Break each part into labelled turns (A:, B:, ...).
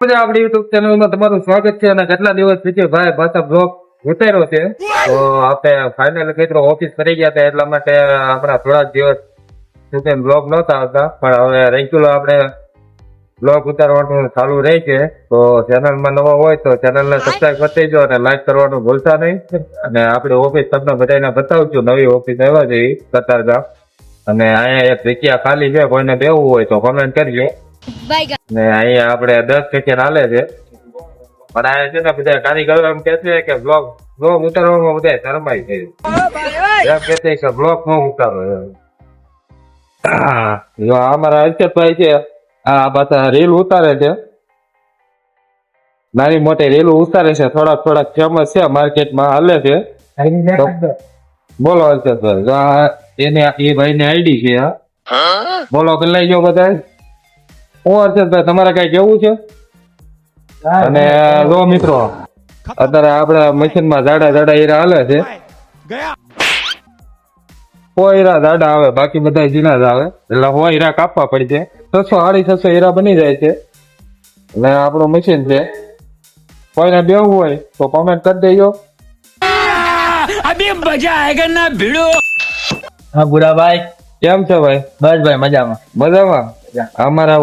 A: આપણી યુટ્યુબ ચેનલમાં તમારું સ્વાગત છે અને કેટલા દિવસ પછી ભાઈ પાછા બ્લોગ ઉતાર્યો છે તો આપણે ફાઇનલ મિત્રો ઓફિસ કરી ગયા હતા એટલા માટે આપણા થોડા દિવસ સુધી બ્લોગ નહોતા આવતા પણ હવે રેગ્યુલર આપણે બ્લોગ ઉતારવાનું ચાલુ રહે છે તો ચેનલમાં નવા હોય તો ચેનલને સબસ્ક્રાઇબ કરી દેજો અને લાઈક કરવાનું ભૂલતા નહીં અને આપણી ઓફિસ તમને બધાને બતાવજો નવી ઓફિસ આવ્યા છે કતારગામ અને અહીંયા એક જગ્યા ખાલી છે કોઈને બેવું હોય તો કોમેન્ટ કરજો ને અહીંયા આપણે 10 સેકન્ડ હાલે છે પણ આ છે ને બધા કારીગરો એમ કે છે કે બ્લોગ ઉતારવામાં બધા શરમાય છે એમ કે છે કે બ્લોગ ન ઉતારો જો અમારા અર્ષદભાઈ છે આ પાછા રીલ ઉતારે છે નાની મોટી રીલ ઉતારે છે થોડાક ફેમસ છે માર્કેટમાં હાલે છે બોલો અર્ષદભાઈ એને એ ભાઈ ની આઈડી છે બોલો પેલા જો બધા હું હર્ષદભાઈ તમારે કઈ કેવું છે અને લો મિત્રો અત્યારે આપડા મશીન માં જાડા હીરા હાલે છે કોઈ હીરા જાડા આવે બાકી બધા ઝીણા જ આવે એટલે હોય હીરા કાપવા પડશે 600-650 હીરા બની જાય છે એટલે આપણું મશીન છે કોઈને બેવું હોય તો કોમેન્ટ કરી દેજો
B: અભી મજા આયેગા ના ભીડો
C: હા ગુરાભાઈ
A: કેમ છે ભાઈ
C: બસ ભાઈ મજામાં
A: અમારા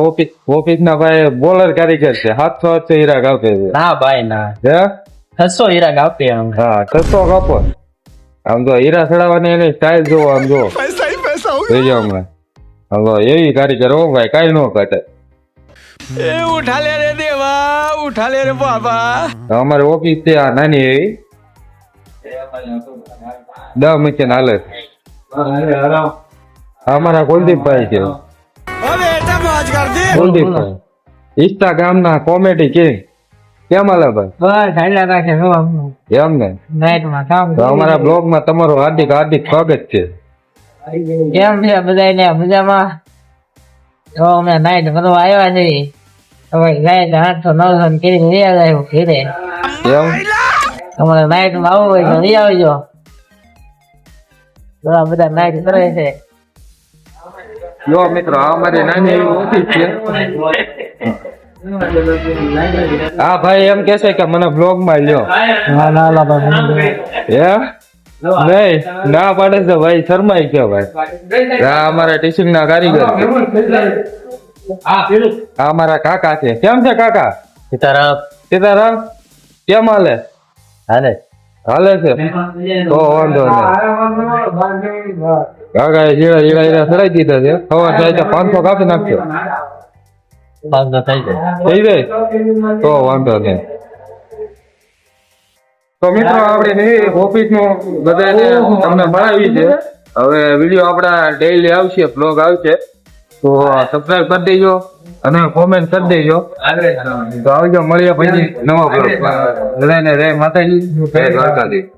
A: ઓફિસ ના ભાઈ બોલર કારીગર છે 700 હીરા કાપે છે
C: ના ભાઈ ના
A: હે
C: 600 હીરા કાપે આમ
A: હા 600 કાપો આમ તો હીરા ચડાવવાની એની સ્ટાઇલ જોવો આમ જો જોઈજો હમણાં આમ તો એવી કારીગર હો ભાઈ કઈ ન ઘટે
B: એ ઉઠા લે રે દેવા ઉઠા લે રે બાબા
A: અમારી ઓફિસ છે આ નાની એવી 10 મશીન હાલે અમારા કુલદીપભાઈ છે
B: હવે એટા મોજ કર દે
A: કુલદીપભાઈ ઇન્સ્ટાગ્રામ ના કોમેડી કિંગ કેમ હાલે ભાઈ
C: બસ ઢાઈલા રાખે
A: એમ ને
C: નાઈટ માં કામ
A: તો અમારા બ્લોગ માં તમારું હાર્દિક સ્વાગત છે
C: કેમ છે બધાને મજામાં તો અમે નાઈટ કરવા આવ્યા છીએ હવે નાઈટ 800-900 કરી લઈ આવ્યો ઘરે
A: એમ
C: તમારે નાઈટ માં આવવું હોય તો લઈ આવજો બધા નાઈટ કરે છે
A: જો મિત્રો આ અમારી નાની એવી ઓફિસ છે હા ભાઈ એમ કે છે કે મને બ્લોગ માં લ્યો હે નહીં ના પાડે છે ભાઈ શરમાઈ ગયો ભાઈ આ અમારા ટીચિંગ ના કારીગર આ અમારા કાકા છે કેમ છે કાકા સીતારામ કેમ હાલે છે તો વાંધો નહીં કાકા એ જીરા ચડાઈ દીધા છે ખબર થાય તો 500 કાપી નાખજો થઈ જાય તો વાંધો નહીં તો મિત્રો આપણે ઓફિસ નું બધાને તમને મળાવી છે હવે વિડીયો આપડા ડેઈલી આવશે બ્લોગ આવશે તો સબસ્ક્રાઇબ કરી દેજો અને કોમેન્ટ કરી દેજો તો આવજો મળીએ પછી નવા બ્લોગ બધાને જય માતાજી જય દ્વારકાધીશ